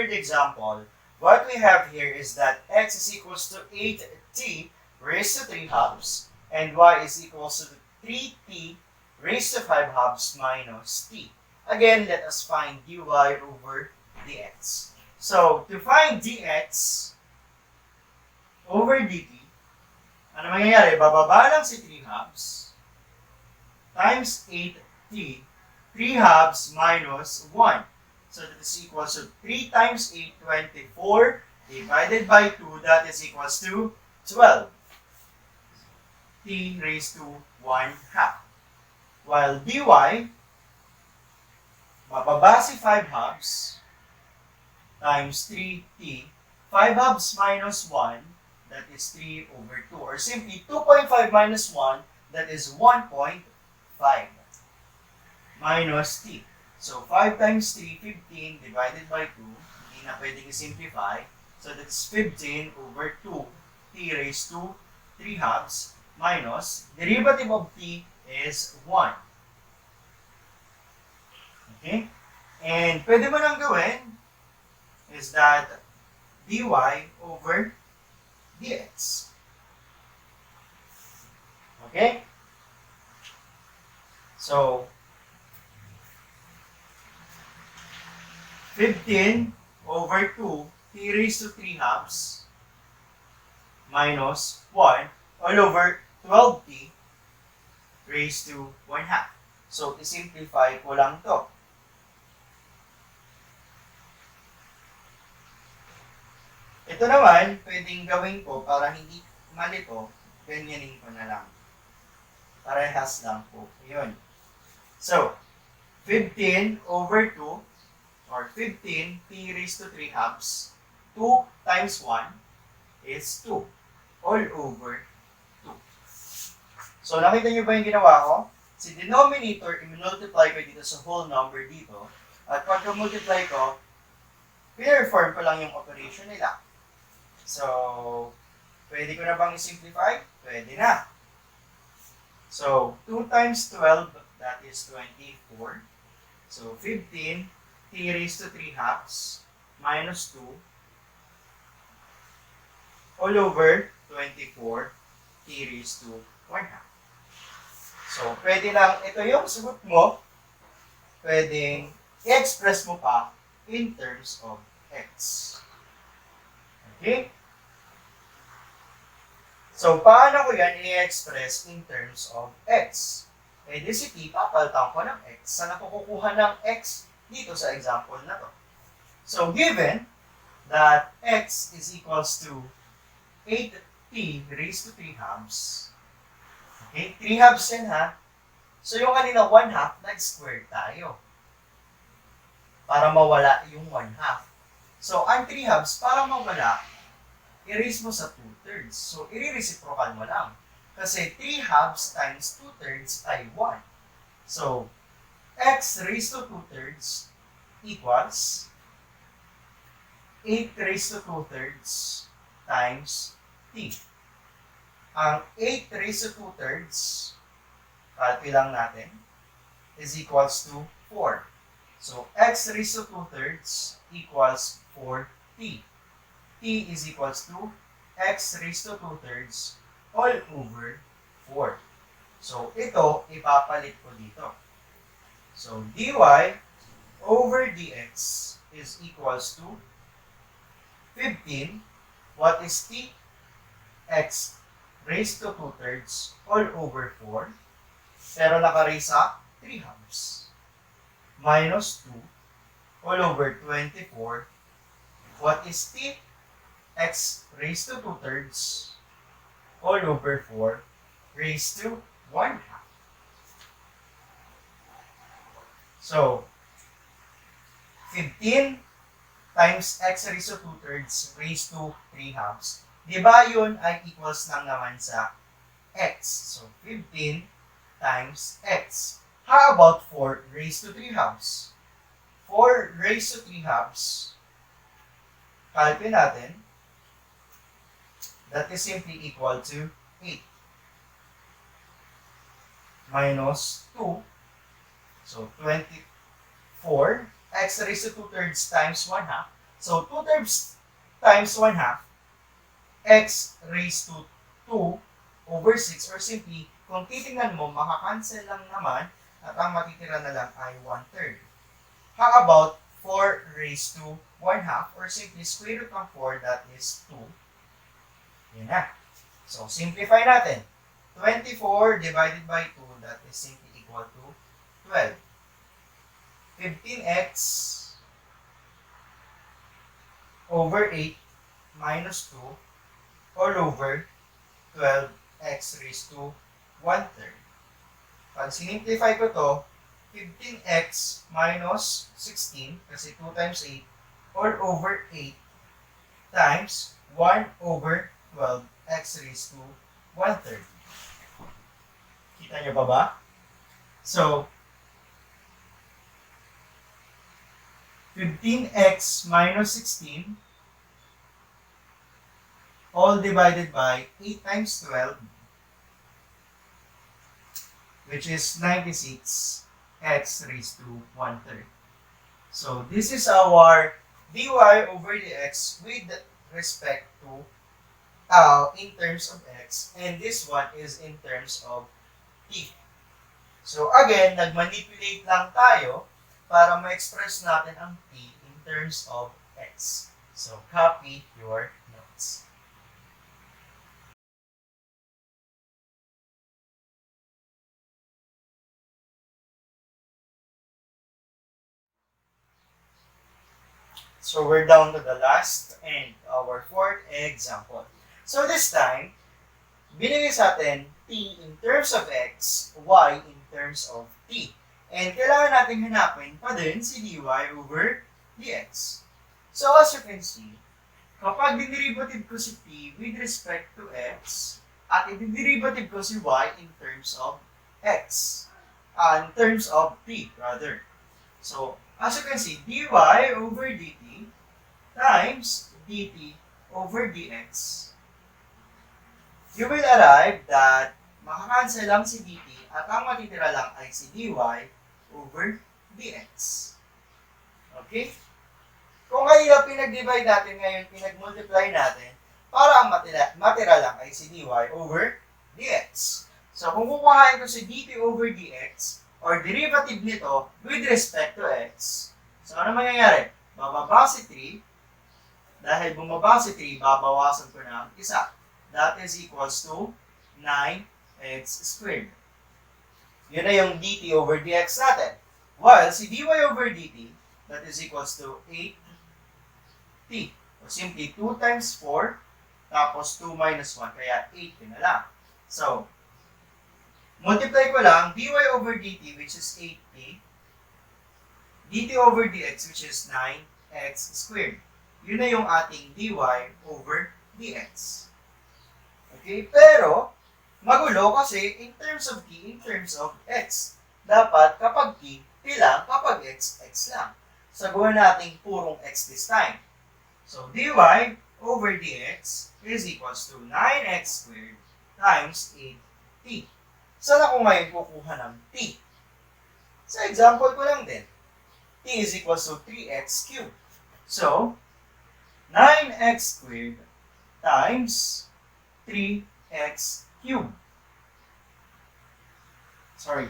third example, what we have here is that x is equals to 8t raised to 3 halves and y is equals to 3t raised to 5 halves minus t. Again, let us find dy over dx. So, to find dx over dt, ano mangyayari? Bababa lang si 3 halves times 8t. 3 halves minus 1. So that is equals to 3 times 8, 24, divided by 2, that is equals to 12. T raised to 1 half. While dy, bababa si 5 halves times 3t. 5 halves minus 1, that is 3 over 2. Or simply, 2.5 minus 1, that is 1.5 minus t. So, 5 times 3, 15 divided by 2. Hindi na pwedeng i-simplify. So, that's 15 over 2. T raised to 3 halves minus, derivative of t is 1. Okay? And pwede mo nang gawin is that dy over dx. Okay? So, 15 over 2, t raised to 3 halves, minus 1, all over 12t raised to 1 half. So, i-simplify ko lang to. Ito naman, pwedeng gawin ko para hindi malito, ganyanin ko na lang. Parehas lang po. Yun. So, 15 over 2, or 15, t raised to 3 halves, 2 times 1 is 2, all over 2. So, nakita niyo ba yung ginawa ko? Si denominator, i-multiply ko dito sa whole number dito, at pagka-multiply ko, perform ko lang yung operation nila. So, pwede ko na bang i-simplify? Pwede na. So, 2 times 12, that is 24. So, 15, t raised to 3 halves minus 2 all over 24 t raised to 1 half. So, pwede lang, ito yung sagot mo, pwedeng i-express mo pa in terms of x. Okay? So, paano ko yan i-express in terms of x? Eh, di si t, papalitan ko ng x. Saan ako kukuha ng x? Dito sa example na to. So, given that x is equals to 8t raised to 3 halves. Okay? 3 halves yan ha. So, yung kanina 1 half, nag-square tayo. Para mawala yung 1 half. So, ang 3 halves, para mawala, i-raise mo sa 2/3. So, i-reciprocal mo lang. Kasi 3 halves times 2/3 ay 1. So, x raised to 2/3 equals 8 raised to 2/3 times t. Ang 8 raised to 2/3, kalpi lang natin, is equals to 4. So, x raised to 2/3 equals 4t. T is equals to x raised to 2/3 all over 4. So, ito, ipapalit ko dito. So, dy over dx is equals to 15. What is t? X raised to 2/3 all over 4. Pero naka-raise sa 3 halves. Minus 2 all over 24. What is t? X raised to 2/3 all over 4 raised to 1 half. So, 15 times x raised to 2/3 raised to 3 halves. Diba yun ay equals lang naman sa x. So, 15 times x. How about 4 raised to 3 halves? 4 raised to 3 halves. Kalpin natin. That is simply equal to 8. Minus 2. So, 24. X raised to 2/3 times 1 half. So 2/3 times 1/2, x raised to 2 over 6, or simply, kung titingnan mo, makakancel lang naman at ang matitira na lang ay 1/3. How about 4 raised to 1/2, or simply square root ng 4, that is 2. Yun na. So, simplify natin. 24 divided by 2, that is simply equal to 12. 15x over 8 minus 2 all over 12x raised to 1/3. Pag sinimplify ko to, 15x minus 16, kasi 2 times 8, all over 8 times 1 over 12x raised to 1/3. Kita nyo ba ba? So, 15x minus 16 all divided by 8 times 12, which is 96x raised to 1/3. So this is our dy over dx with respect to in terms of x, and this one is in terms of t. So again, nagmanipulate lang tayo para ma-express natin ang t in terms of x. So copy your notes. So we're down to the last and our fourth example. So this time, binigay sa atin t in terms of x, y in terms of t. And kailangan natin hanapin pa din si dy over dx. So as you can see, kapag dinerivative ko si t with respect to x, at i-derivative ko si y in terms of x, in terms of t rather. So as you can see, dy over dt times dt over dx, you will arrive that makakancel lang si dt at ang matitira lang ay si dy over dx. Okay? Kung ngayon pinag-divide natin, ngayon pinag-multiply natin, para ang matira lang ay si dy over dx. So kung kukuhain ko si dt over dx, or derivative nito with respect to x, so ano mangyayari? Bababa si 3, dahil bumaba si 3, babawasan ko ng isa. That is equals to 9x squared. Yun na yung dt over dx natin. While si dy over dt, that is equals to 8t. O simply 2 times 4, tapos 2 minus 1, kaya 8 yun na lang. So, multiply ko lang dy over dt, which is 8t, dt over dx, which is 9x squared. Yun na yung ating dy over dx. Okay? Pero, magulo kasi in terms of t, in terms of x. Dapat kapag t, t lang, kapag x, x lang. Saguhan natin purong x this time. So, dy over dx is equals to 9x squared times 8t. Saan ako ngayon kukuha ng t? Sa example ko lang din. T is equals to 3x cubed. So, 9x squared times 3x cubed. Sorry.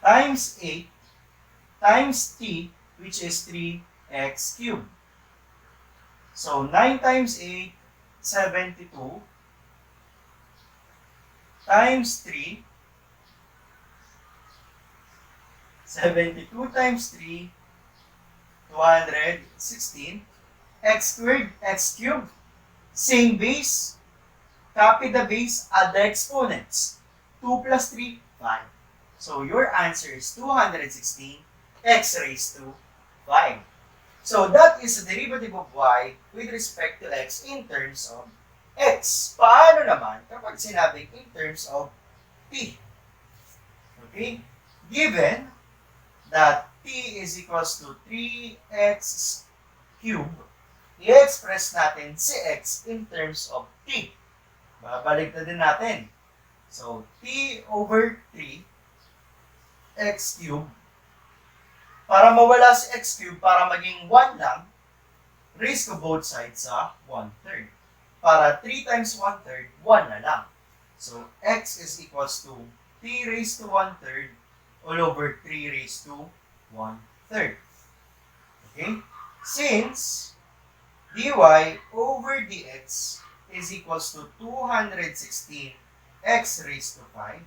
Times 8 times t, which is 3x cubed. So, 9 times 8, 72 times 3, 72 times 3, 216, x squared, x cubed, same base, copy the base, add the exponents. 2 plus 3, 5. So your answer is 216 x raised to 5. So that is the derivative of y with respect to x in terms of x. Paano naman kapag sinabing in terms of t? Okay? Given that t is equals to 3x cubed, i-express natin si x in terms of t. Babalik na din natin. So, t over 3 x cubed Para mawala si x cube, para maging 1 lang, raise ko both sides sa 1/3. Para 3 times 1/3, 1 na lang. So, x is equals to 3 raised to 1/3 all over 3 raised to 1/3. Okay? Since dy over dx is equals to 216 x raised to 5,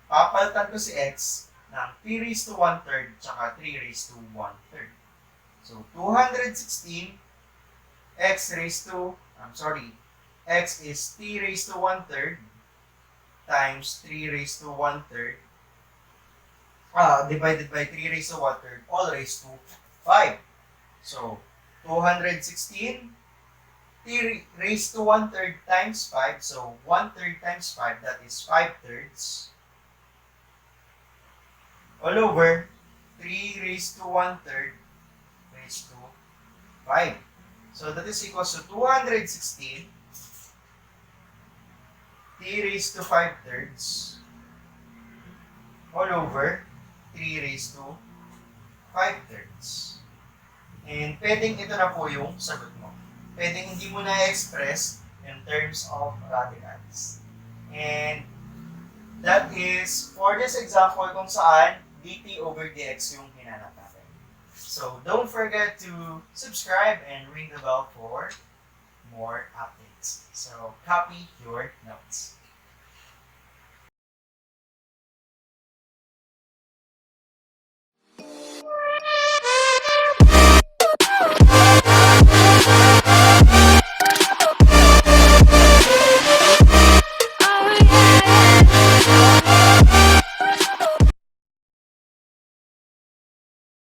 papalitan ko si x ng 3 raised to 1/3 tsaka 3 raised to 1/3. So, 216 x raised to, x is 3 raised to 1/3 times 3 raised to 1/3 divided by 3 raised to 1/3 all raised to 5. So, 216 3 raised to 1/3 times 5. So, 1/3 times 5, that is 5/3 all over 3 raised to 1/3 raised to 5. So, that is equals to 216 3 raised to 5/3 all over 3 raised to 5/3. And pwedeng ito na po yung sagot mo. Pwedeng hindi mo na-express in terms of radicals. And that is for this example kung saan dt over dx yung hinanap natin. So don't forget to subscribe and ring the bell for more updates. So copy your notes.